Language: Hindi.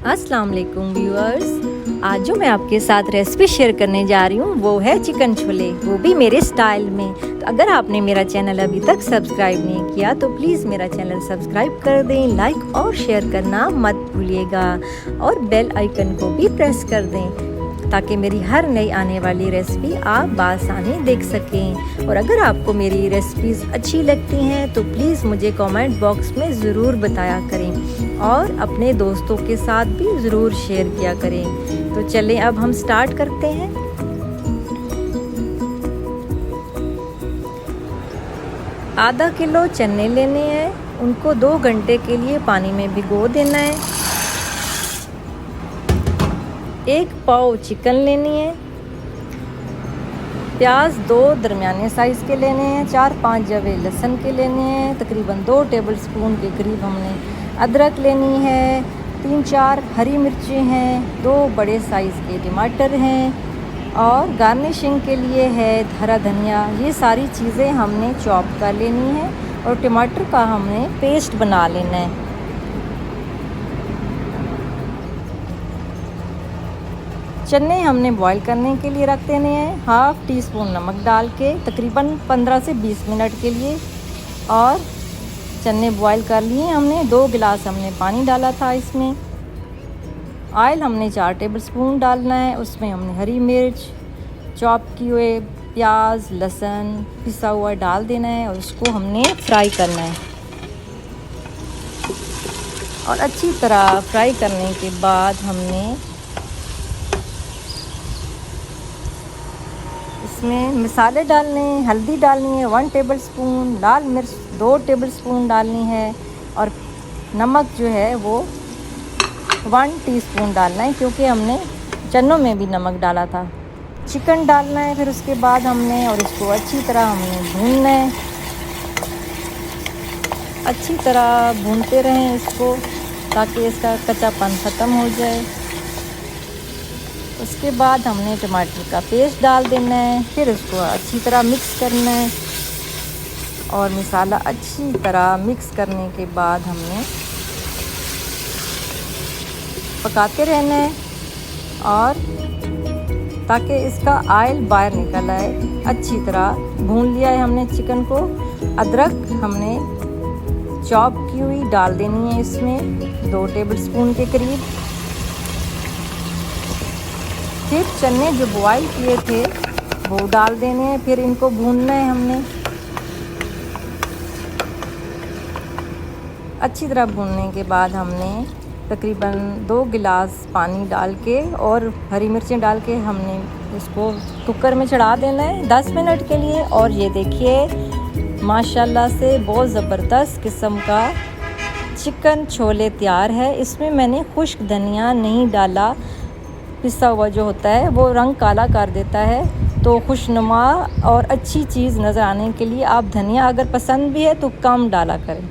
अस्सलाम वालेकुम व्यूअर्स। आज जो मैं आपके साथ रेसिपी शेयर करने जा रही हूँ वो है चिकन छोले, वो भी मेरे स्टाइल में। तो अगर आपने मेरा चैनल अभी तक सब्सक्राइब नहीं किया तो प्लीज़ मेरा चैनल सब्सक्राइब कर दें, लाइक और शेयर करना मत भूलिएगा और बेल आइकन को भी प्रेस कर दें ताकि मेरी हर नई आने वाली रेसिपी आप बासानी देख सकें। और अगर आपको मेरी रेसिपीज़ अच्छी लगती हैं तो प्लीज़ मुझे कमेंट बॉक्स में ज़रूर बताया करें और अपने दोस्तों के साथ भी ज़रूर शेयर किया करें। तो चलें अब हम स्टार्ट करते हैं। आधा किलो चने लेने हैं, उनको 2 घंटे के लिए पानी में भिगो देना है। 1 पाव चिकन लेनी है। प्याज 2 दरमियाने साइज़ के लेने हैं। 4-5 जवे लहसुन के लेने हैं। तकरीबन 2 टेबलस्पून के करीब हमने अदरक लेनी है। 3-4 हरी मिर्चें हैं। 2 बड़े साइज़ के टमाटर हैं और गार्निशिंग के लिए है हरा धनिया। ये सारी चीज़ें हमने चॉप कर लेनी है और टमाटर का हमने पेस्ट बना लेना है। चने हमने बॉईल करने के लिए रख देने हैं। 1/2 टीस्पून नमक डाल के तकरीबन 15 से 20 मिनट के लिए। और चने बॉईल कर लिए हमने। 2 गिलास हमने पानी डाला था इसमें। ऑयल हमने 4 टेबलस्पून डालना है। उसमें हमने हरी मिर्च, चॉप किए हुए प्याज, लहसुन पिसा हुआ डाल देना है और उसको हमने फ्राई करना है। और अच्छी तरह फ्राई करने के बाद हमने इसमें मसाले डालने हैं। हल्दी डालनी है 1 टेबलस्पून, लाल मिर्च 2 टेबलस्पून डालनी है और नमक जो है वो 1 टीस्पून डालना है क्योंकि हमने चनों में भी नमक डाला था। चिकन डालना है फिर उसके बाद हमने, और इसको अच्छी तरह हमने भूनना है। अच्छी तरह भूनते रहें इसको ताकि इसका कच्चापन ख़त्म हो जाए। उसके बाद हमने टमाटर का पेस्ट डाल देना है। फिर उसको अच्छी तरह मिक्स करना है और मसाला अच्छी तरह मिक्स करने के बाद हमने पकाते रहना है और ताकि इसका ऑयल बाहर निकल आए। अच्छी तरह भून लिया है हमने चिकन को। अदरक हमने चॉप की हुई डाल देनी है इसमें 2 टेबलस्पून के करीब। फिर चने जो बॉईल किए थे वो डाल देने हैं। फिर इनको भूनना है हमने। अच्छी तरह भूनने के बाद हमने तकरीबन 2 गिलास पानी डाल के और हरी मिर्चें डाल के हमने इसको कुकर में चढ़ा देना है 10 मिनट के लिए। और ये देखिए माशाल्लाह से बहुत ज़बरदस्त किस्म का चिकन छोले तैयार है। इसमें मैंने खुश्क धनिया नहीं डाला। पिसा हुआ जो होता है वो रंग काला कर देता है। तो खुशनुमा और अच्छी चीज़ नज़र आने के लिए आप धनिया अगर पसंद भी है तो कम डाला करें।